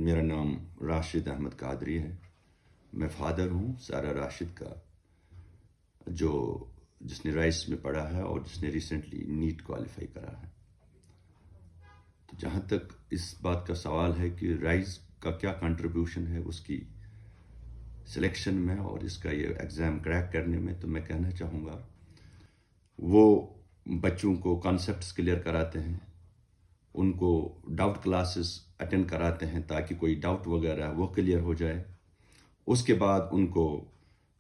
میرا نام راشد احمد قادری ہے. میں فادر ہوں سارا راشد کا، جس نے رائس میں پڑھا ہے اور جس نے ریسنٹلی نیٹ کوالیفائی کرا ہے. تو جہاں تک اس بات کا سوال ہے کہ رائس کا کیا کنٹریبیوشن ہے اس کی سلیکشن میں اور اس کا یہ ایگزام کریک کرنے میں، تو میں کہنا چاہوں گا وہ بچوں کو کانسیپٹس کلیئر کراتے ہیں، ان کو ڈاؤٹ کلاسز اٹینڈ کراتے ہیں تاکہ کوئی ڈاؤٹ وغیرہ وہ کلیئر ہو جائے. اس کے بعد ان کو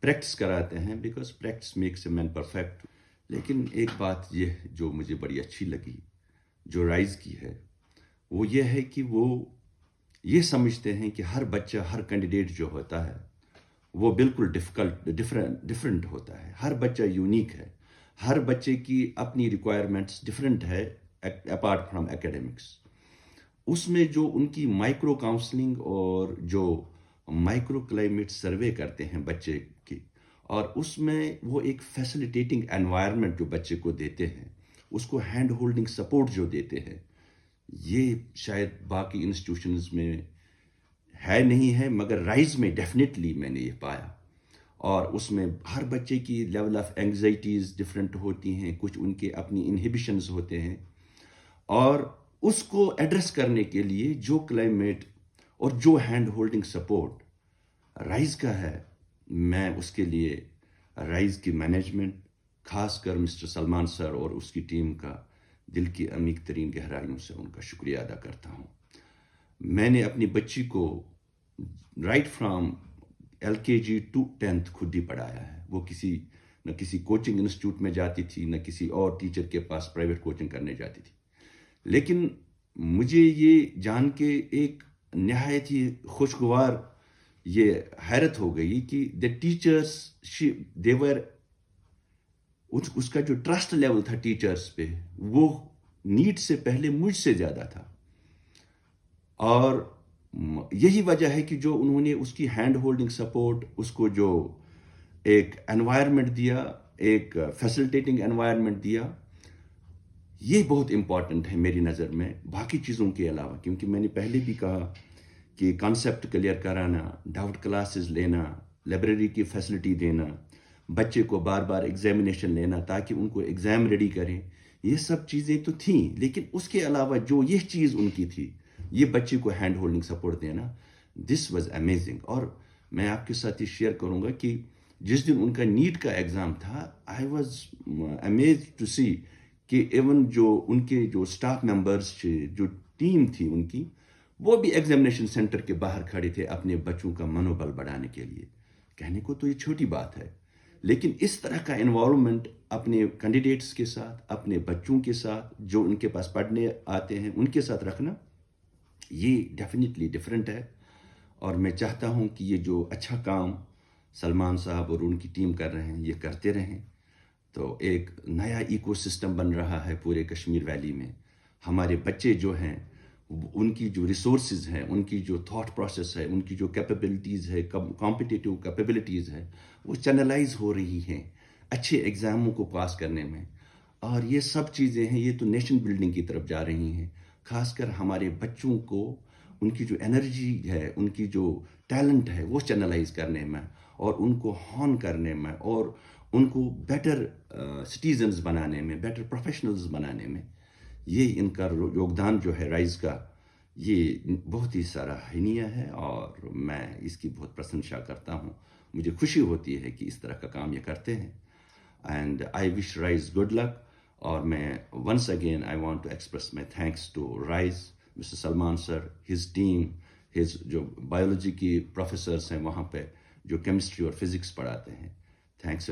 پریکٹس کراتے ہیں، because practice makes a man perfect. لیکن ایک بات یہ جو مجھے بڑی اچھی لگی جو رائز کی ہے، وہ یہ ہے کہ وہ یہ سمجھتے ہیں کہ ہر بچہ، ہر کینڈیڈیٹ جو ہوتا ہے وہ بالکل ڈفرینٹ ہوتا ہے. ہر بچہ یونیک ہے، ہر بچے کی اپنی ریکوائرمنٹس ڈفرینٹ ہے اپارٹ فرام ایکیڈمکس. اس میں جو ان کی مائکرو کاؤنسلنگ اور جو مائکرو کلائمیٹ سروے کرتے ہیں بچے کی، اور اس میں وہ ایک فیسلیٹیٹنگ انوائرمنٹ جو بچے کو دیتے ہیں، اس کو ہینڈ ہولڈنگ سپورٹ جو دیتے ہیں، یہ شاید باقی انسٹیٹیوشنز میں ہے نہیں ہے، مگر رائز میں ڈیفینیٹلی میں نے یہ پایا. اور اس میں ہر بچے کی لیول آف اینگزائٹیز ڈفرینٹ ہوتی ہیں، کچھ ان کے اپنی انہیبیشنز ہوتے ہیں، اور اس کو ایڈریس کرنے کے لیے جو کلائمیٹ اور جو ہینڈ ہولڈنگ سپورٹ رائز کا ہے، میں اس کے لیے رائز کی مینجمنٹ، خاص کر مسٹر سلمان سر اور اس کی ٹیم کا دل کی عمیق ترین گہرائیوں سے ان کا شکریہ ادا کرتا ہوں. میں نے اپنی بچی کو right from LKG to 10th خود ہی پڑھایا ہے. وہ نہ کسی کوچنگ انسٹیٹیوٹ میں جاتی تھی، نہ کسی اور ٹیچر کے پاس پرائیویٹ کوچنگ کرنے جاتی تھی. لیکن مجھے یہ جان کے ایک نہایت ہی خوشگوار یہ حیرت ہو گئی کہ the teachers they were اس کا جو ٹرسٹ لیول تھا ٹیچرز پہ، وہ نیٹ سے پہلے مجھ سے زیادہ تھا. اور یہی وجہ ہے کہ جو انہوں نے اس کی ہینڈ ہولڈنگ سپورٹ، اس کو جو ایک انوائرمنٹ دیا، ایک فیسلٹیٹنگ انوائرمنٹ دیا، یہ بہت امپورٹنٹ ہے میری نظر میں باقی چیزوں کے علاوہ. کیونکہ میں نے پہلے بھی کہا کہ کانسیپٹ کلیئر کرانا، ڈاؤٹ کلاسز لینا، لائبریری کی فیسلٹی دینا، بچے کو بار بار ایگزامینیشن لینا تاکہ ان کو ایگزام ریڈی کریں، یہ سب چیزیں تو تھیں. لیکن اس کے علاوہ جو یہ چیز ان کی تھی، یہ بچے کو ہینڈ ہولڈنگ سپورٹ دینا، دس واز امیزنگ. اور میں آپ کے ساتھ یہ شیئر کروں گا کہ جس دن ان کا نیٹ کا ایگزام تھا، آئی واز امیزڈ ٹو سی کہ ایون جو ان کے جو اسٹاف ممبرس تھے، جو ٹیم تھی ان کی، وہ بھی ایگزامینیشن سینٹر کے باہر کھڑے تھے اپنے بچوں کا منوبل بڑھانے کے لیے. کہنے کو تو یہ چھوٹی بات ہے، لیکن اس طرح کا انوالومنٹ اپنے کینڈیڈیٹس کے ساتھ، اپنے بچوں کے ساتھ جو ان کے پاس پڑھنے آتے ہیں، ان کے ساتھ رکھنا، یہ ڈیفینیٹلی ڈفرینٹ ہے. اور میں چاہتا ہوں کہ یہ جو اچھا کام سلمان صاحب اور ان کی ٹیم کر رہے ہیں، یہ کرتے رہیں. تو ایک نیا ایکو سسٹم بن رہا ہے پورے کشمیر ویلی میں. ہمارے بچے جو ہیں، ان کی جو ریسورسز ہیں، ان کی جو تھاٹ پروسیس ہے، ان کی جو کیپیبلٹیز ہے، کمپٹیٹیو کیپیبلٹیز ہے، وہ چینلائز ہو رہی ہیں اچھے ایگزاموں کو پاس کرنے میں. اور یہ سب چیزیں ہیں، یہ تو نیشن بلڈنگ کی طرف جا رہی ہیں. خاص کر ہمارے بچوں کو ان کی جو انرجی ہے، ان کی جو ٹیلنٹ ہے، وہ چینلائز کرنے میں اور ان کو ہون کرنے میں اور ان کو بیٹر سٹیزنز بنانے میں، بیٹر پروفیشنلز بنانے میں، یہ ان کا یوگدان جو ہے رائز کا، یہ بہت ہی سراہنیہ ہے. اور میں اس کی بہت پرشنسا کرتا ہوں. مجھے خوشی ہوتی ہے کہ اس طرح کا کام یہ کرتے ہیں. And I wish Rise good luck. اور میں once again I want to express my thanks to Rise, Mr Salman sir, his team, his جو بایولوجی کی پروفیسرس ہیں وہاں پہ جو کیمسٹری اور فزکس پڑھاتے ہیں. تھینکس.